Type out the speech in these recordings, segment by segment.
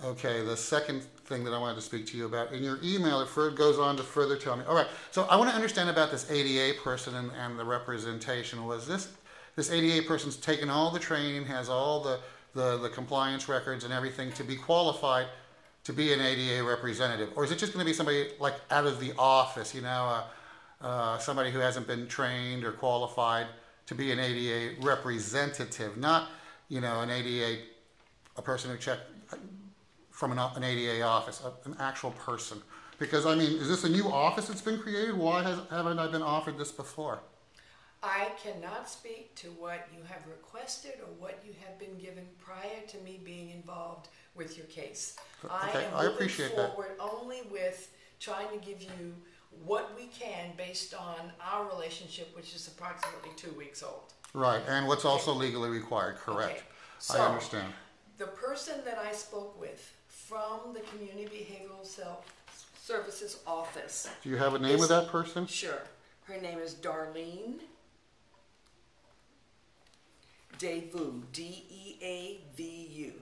Okay, the second thing that I wanted to speak to you about, in your email, it goes on to further tell me. All right, so I want to understand about this ADA person and the representation. Was this ADA person's taken all the training, has all the compliance records and everything to be qualified to be an ADA representative? Or is it just going to be somebody like out of the office, somebody who hasn't been trained or qualified to be an ADA representative, not, an ADA, a person who checked from an ADA office, an actual person? Because, is this a new office that's been created? Why haven't I been offered this before? I cannot speak to what you have requested or what you have been given prior to me being involved with your case. Okay, I am appreciate moving forward only with trying to give you what we can based on our relationship, which is approximately 2 weeks old. Right, and what's also legally required, correct. Okay. So, I understand. The person that I spoke with from the Community Behavioral Services Office. Do you have a name of that person? Sure. Her name is Darlene Deavu, D-E-A-V-U.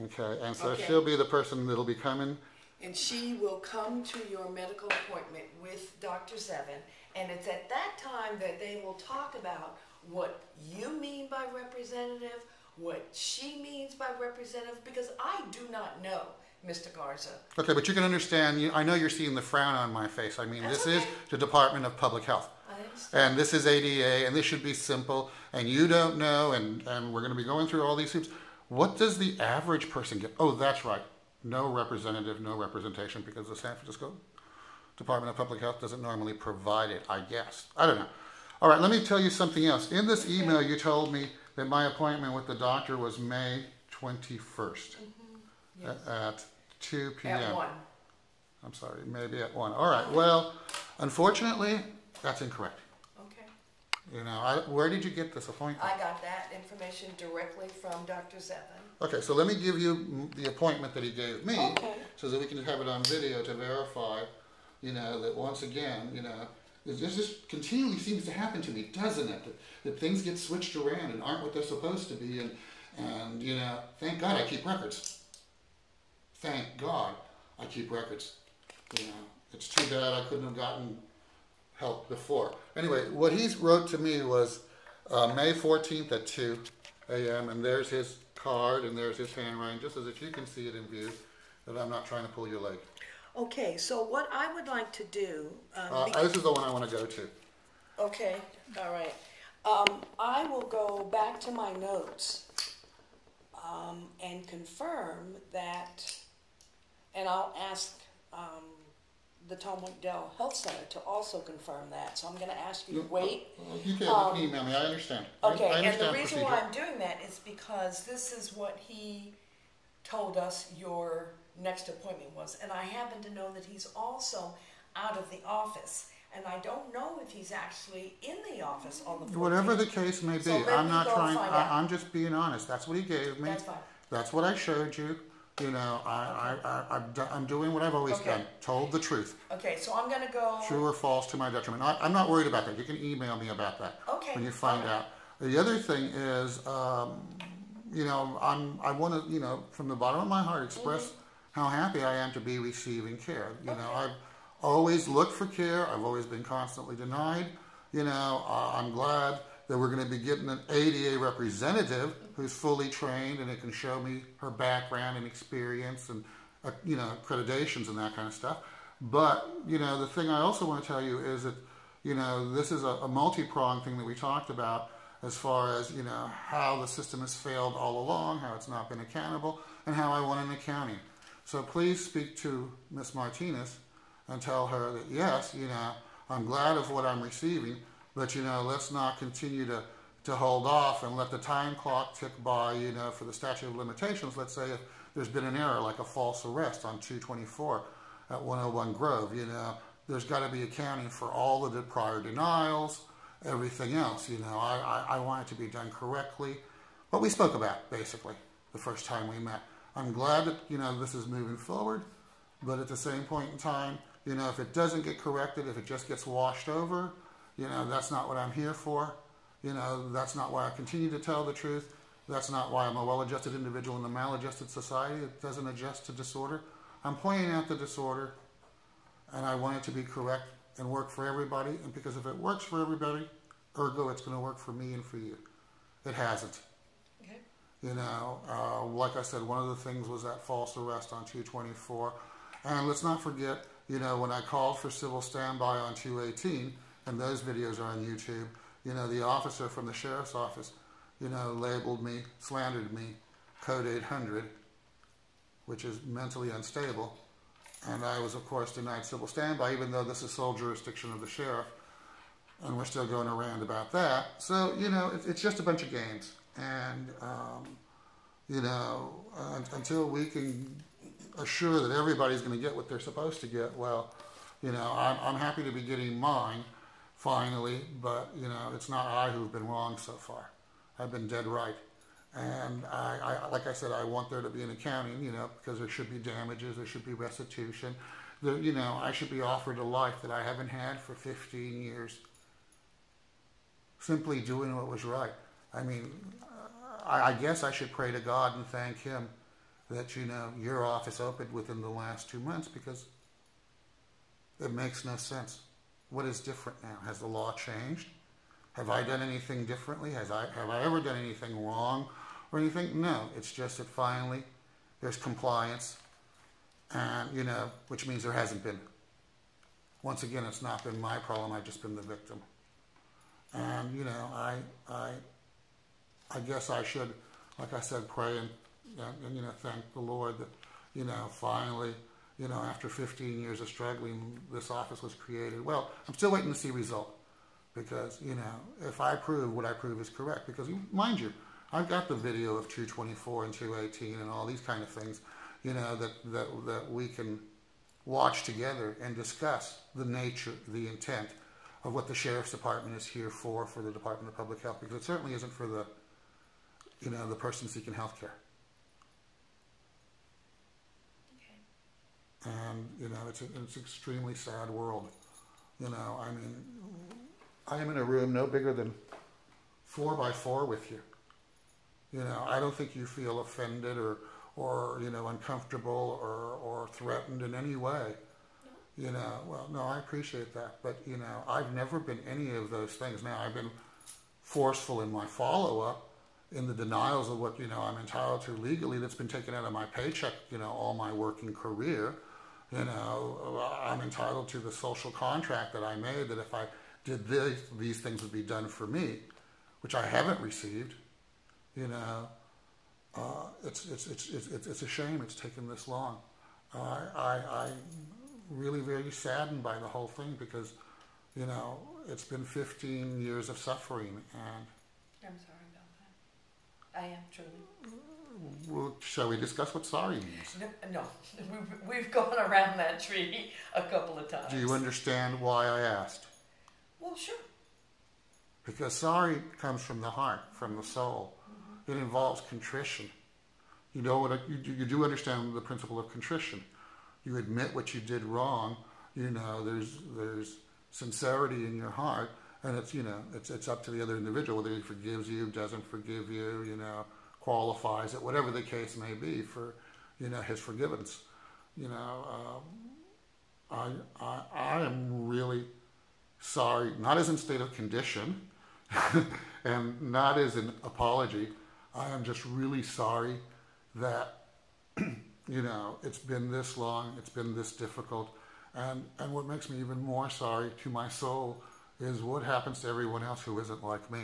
Okay, and so Okay. she'll be the person that'll be coming? And she will come to your medical appointment with Dr. Zevin, and it's at that time that they will talk about what you mean by representative, what she means by representative, because I do not know, Mr. Garza. Okay, but you can understand, I know you're seeing the frown on my face. That's This okay. is the Department of Public Health. I understand. And this is ADA, and this should be simple, and you don't know, and we're going to be going through all these hoops. What does the average person get? Oh, that's right. No representative, no representation, because the San Francisco Department of Public Health doesn't normally provide it, I guess. I don't know. All right, let me tell you something else. In this email, you told me that my appointment with the doctor was May 21st Yes. at 2 p.m. At 1. I'm sorry, maybe at 1. All right, well, unfortunately, that's incorrect. Okay. Where did you get this appointment? I got that information directly from Dr. Zevin. Okay, so let me give you the appointment that he gave me, Okay. so that we can have it on video to verify, that once again, this just continually seems to happen to me, doesn't it? That things get switched around and aren't what they're supposed to be, and thank God I keep records. Thank God I keep records. It's too bad I couldn't have gotten help before. Anyway, what he wrote to me was May 14th at 2 a.m. and there's his card and there's his handwriting, just so that you can see it in view, that I'm not trying to pull your leg. Okay, so what I would like to do... this is the one I want to go to. Okay, all right. I will go back to my notes and confirm that, and I'll ask the Tom Dell Health Center to also confirm that. So I'm going to ask you to wait. You can email me, I understand. Okay, I understand and the reason procedure. why I'm doing that is because this is what he told us your next appointment was. And I happen to know that he's also out of the office. And I don't know if he's actually in the office on the 14th. Whatever the case may be, So let I'm me not go trying, find out. I'm just being honest. That's what he gave me. That's fine. That's what I showed you. I'm doing what I've always Okay. done. Told the truth. Okay, so I'm going to go... True or false to my detriment. I'm not worried about that. You can email me about that Okay. when you find All right. out. The other thing is, I want to, from the bottom of my heart, express how happy I am to be receiving care. I've always looked for care. I've always been constantly denied. I'm glad that we're going to be getting an ADA representative who's fully trained and it can show me her background and experience and, accreditations and that kind of stuff. But, the thing I also want to tell you is that, this is a multi-pronged thing that we talked about as far as, how the system has failed all along, how it's not been accountable, and how I want an accounting. So please speak to Ms. Martinez and tell her that, yes, I'm glad of what I'm receiving, but, let's not continue to hold off and let the time clock tick by, for the statute of limitations. Let's say if there's been an error, like a false arrest on 224 at 101 Grove, there's got to be accounting for all of the prior denials, everything else. I want it to be done correctly. What we spoke about, basically, the first time we met. I'm glad that, this is moving forward, but at the same point in time, if it doesn't get corrected, if it just gets washed over, that's not what I'm here for. That's not why I continue to tell the truth. That's not why I'm a well-adjusted individual in a maladjusted society that doesn't adjust to disorder. I'm pointing out the disorder, and I want it to be correct and work for everybody. And because if it works for everybody, ergo, it's going to work for me and for you. It hasn't. Okay. You know, like I said, one of the things was that false arrest on 224. And let's not forget, you know, when I called for civil standby on 218, and those videos are on YouTube, you know, the officer from the sheriff's office, you know, labeled me, slandered me, code 800, which is mentally unstable. And I was, of course, denied civil standby, even though this is sole jurisdiction of the sheriff. And we're still going around about that. So, you know, it's just a bunch of games. And, you know, until we can assure that everybody's going to get what they're supposed to get, well, you know, I'm happy to be getting mine, finally. But, you know, it's not I who've been wrong so far. I've been dead right. And I like I said, I want there to be an accounting, you know, because there should be damages, there should be restitution. There, you know, I should be offered a life that I haven't had for 15 years. Simply doing what was right. I mean, I guess I should pray to God and thank Him that, you know, your office opened within the last 2 months, because it makes no sense. What is different now? Has the law changed? Have I done anything differently? Have I ever done anything wrong or anything? No. It's just that finally there's compliance, and, you know, which means there hasn't been. Once again, it's not been my problem. I've just been the victim. And, you know, I guess I should, like I said, pray and you know, thank the Lord that, you know, finally, you know, after 15 years of struggling, this office was created. Well, I'm still waiting to see result. Because, you know, if I prove what I prove is correct, because, mind you, I've got the video of 224 and 218 and all these kind of things, you know, that we can watch together and discuss the nature, the intent of what the Sheriff's Department is here for the Department of Public Health, because it certainly isn't for the, you know, the person seeking health care. Okay. And, you know, it's an extremely sad world. You know, I mean, I am in a room no bigger than 4 by 4 with you. You know, I don't think you feel offended or you know, uncomfortable or threatened in any way. No. You know, well, no, I appreciate that. But, you know, I've never been any of those things. Now, I've been forceful in my follow-up, in the denials of what, you know, I'm entitled to legally that's been taken out of my paycheck, you know, all my working career. You know, I'm entitled to the social contract that I made, that if I did this, these things would be done for me, which I haven't received. You know, it's a shame it's taken this long. I'm really very saddened by the whole thing, because, you know, it's been 15 years of suffering, and I'm sorry about that. I am truly. Well, shall we discuss what sorry means? No. We've gone around that tree a couple of times. Do you understand why I asked? Well, sure. Because sorry comes from the heart, from the soul. Mm-hmm. It involves contrition. You know what? You do understand the principle of contrition. You admit what you did wrong. You know, there's sincerity in your heart, and it's, you know, it's up to the other individual whether he forgives you, doesn't forgive you, you know, qualifies it, whatever the case may be, for, you know, his forgiveness. You know, I am really sorry, not as in state of condition, and not as an apology. I am just really sorry that, you know, it's been this long, it's been this difficult, and what makes me even more sorry to my soul is what happens to everyone else who isn't like me.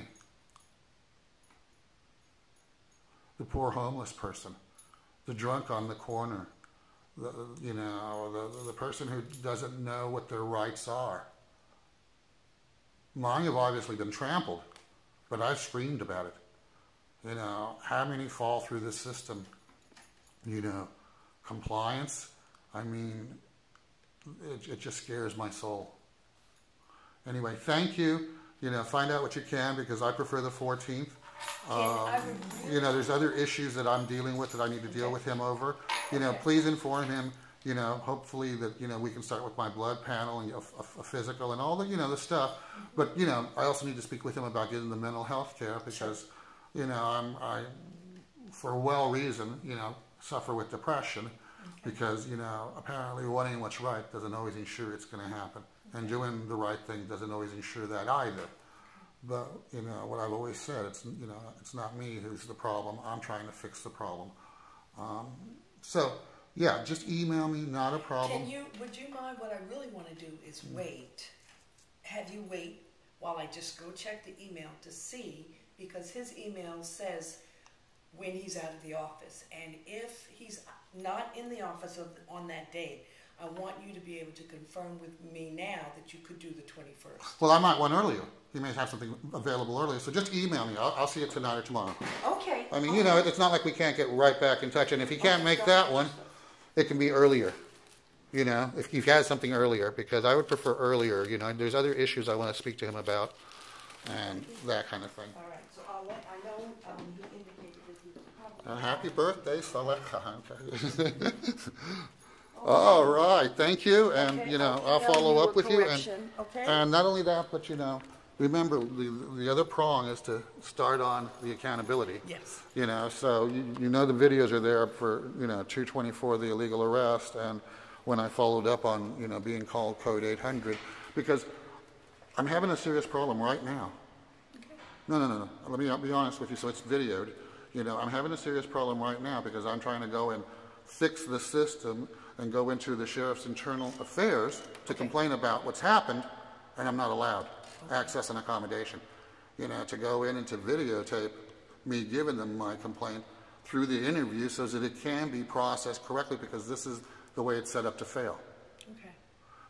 The poor homeless person, the drunk on the corner, the person who doesn't know what their rights are. Mine have obviously been trampled, but I've screamed about it. You know, how many fall through the system? You know, compliance, I mean, it just scares my soul. Anyway, thank you. You know, find out what you can, because I prefer the 14th. You know, there's other issues that I'm dealing with that I need to deal with him over. You know, please inform him, you know, hopefully that, you know, we can start with my blood panel and a physical and all the, you know, the stuff. But, you know, I also need to speak with him about getting the mental health care, because, you know, for well reason, you know, suffer with depression because, you know, apparently wanting what's right doesn't always ensure it's going to happen. And doing the right thing doesn't always ensure that either. But, you know, what I've always said, it's, you know, it's not me who's the problem. I'm trying to fix the problem. So, yeah, just email me, not a problem. Would you mind, what I really want to do is have you wait while I just go check the email to see, because his email says when he's out of the office. And if he's not in the office on that date, I want you to be able to confirm with me now that you could do the 21st. Well, I might want earlier. He may have something available earlier. So just email me. I'll see it tonight or tomorrow. Okay. I mean, you know, it's not like we can't get right back in touch. And if he can't make that one, it can be earlier. You know, if you've had something earlier, because I would prefer earlier. You know, there's other issues I want to speak to him about and that kind of thing. All right. So I know he indicated that he was probably... Happy birthday, Saleh. All right, thank you, and you know, I'll follow up with you. And not only that, but you know, remember the other prong is to start on the accountability. Yes. You know, so you know the videos are there for 224, the illegal arrest, and when I followed up on being called code 800, because I'm having a serious problem right now. Okay. No. Let me be honest with you. So it's videoed. You know, I'm having a serious problem right now because I'm trying to go and fix the system and go into the sheriff's internal affairs to complain about what's happened, and I'm not allowed access and accommodation. You know, to go in and to videotape me giving them my complaint through the interview so that it can be processed correctly, because this is the way it's set up to fail. Okay.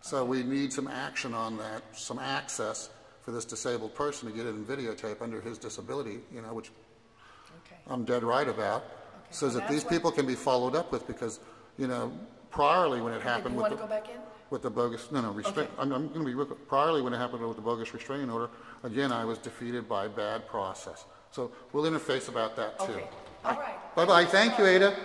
So we need some action on that, some access for this disabled person to get it in videotape under his disability, which I'm dead right about, so that these people can be followed up with, because, priorly when it happened with the bogus, I'm going to be, priorly when it happened with the bogus restraining order, again, I was defeated by bad process. So we'll interface about that too. Okay. All right. Bye-bye. Thank you, Ada.